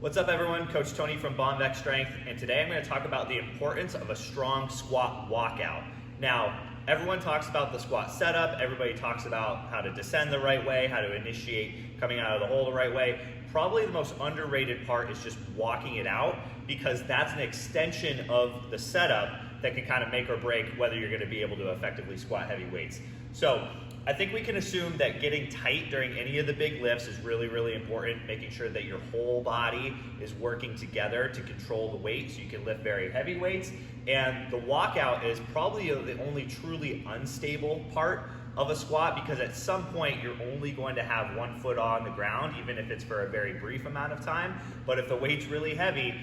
What's up everyone, Coach Tony from Bomvex Strength, and today I'm going to talk about the importance of a strong squat walkout. Now, everyone talks about the squat setup, everybody talks about how to descend the right way, how to initiate coming out of the hole the right way. Probably the most underrated part is just walking it out, because that's an extension of the setup that can kind of make or break whether you're going to be able to effectively squat heavy weights. So I think we can assume that getting tight during any of the big lifts is really, really important, making sure that your whole body is working together to control the weight so you can lift very heavy weights. And the walkout is probably the only truly unstable part of a squat, because at some point you're only going to have one foot on the ground, even if it's for a very brief amount of time. But if the weight's really heavy,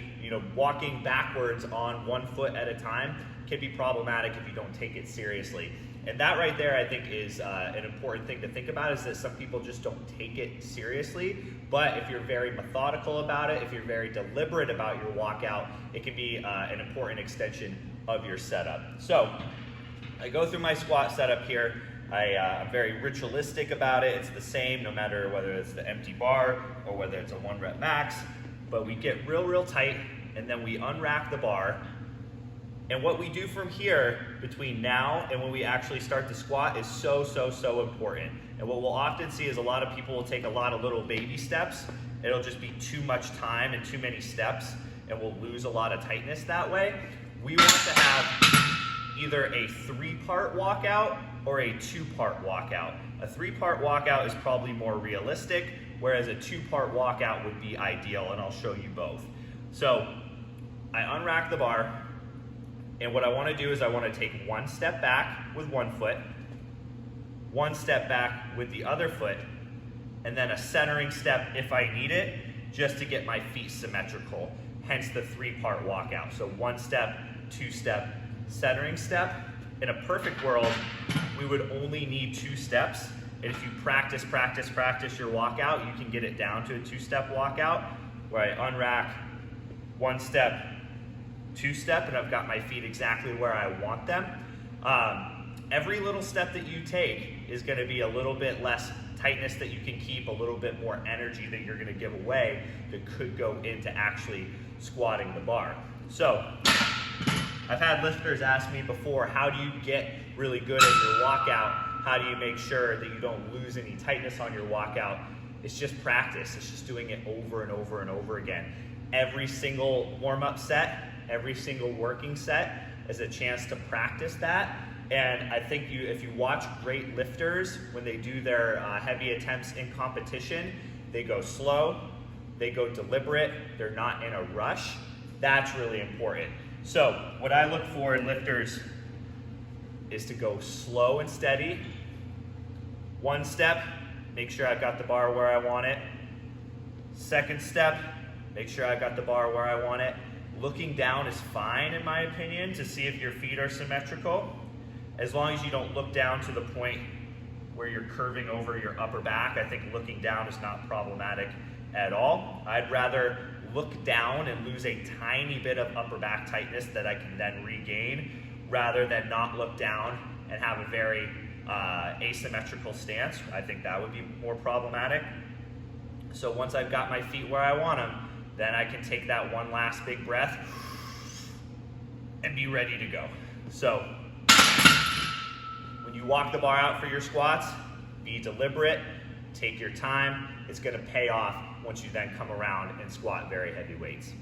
walking backwards on one foot at a time can be problematic if you don't take it seriously. And that right there, I think, is an important thing to think about, is that some people just don't take it seriously. But if you're very methodical about it, if you're very deliberate about your walkout, it can be an important extension of your setup. So I go through my squat setup here. I'm very ritualistic about it. It's the same no matter whether it's the empty bar or whether it's a 1 rep max. But we get real tight, and then we unrack the bar. And what we do from here between now and when we actually start to squat is so important. And what we'll often see is a lot of people will take a lot of little baby steps. It'll just be too much time and too many steps, and we'll lose a lot of tightness that way. We want to have either a 3-part walkout or a 2-part walkout. A 3-part walkout is probably more realistic, whereas a 2-part walkout would be ideal, and I'll show you both. So I unrack the bar, and what I want to do is I want to take 1 step back with 1 foot, 1 step back with the other foot, and then a centering step if I need it, just to get my feet symmetrical, hence the 3-part walkout. So 1 step, 2 step, centering step. In a perfect world, we would only need 2 steps. And if you practice your walkout, you can get it down to a 2-step walkout, where I unrack 1 step, 2 step, and I've got my feet exactly where I want them. Every little step that you take is going to be a little bit less tightness that you can keep, a little bit more energy that you're going to give away that could go into actually squatting the bar. So I've had lifters ask me before, how do you get really good at your walkout? How do you make sure that you don't lose any tightness on your walkout? It's just practice. It's just doing it over and over and over again. Every single warm-up set, every single working set is a chance to practice that. And I think if you watch great lifters, when they do their heavy attempts in competition, they go slow, they go deliberate, they're not in a rush. That's really important. So what I look for in lifters is to go slow and steady. 1 step, make sure I've got the bar where I want it. 2nd step, make sure I've got the bar where I want it. Looking down is fine, in my opinion, to see if your feet are symmetrical, as long as you don't look down to the point where you're curving over your upper back. I think looking down is not problematic at all. I'd rather look down and lose a tiny bit of upper back tightness that I can then regain, rather than not look down and have a very asymmetrical stance. I think that would be more problematic. So once I've got my feet where I want them, then I can take that one last big breath and be ready to go. So when you walk the bar out for your squats, be deliberate, take your time. It's going to pay off once you then come around and squat very heavy weights.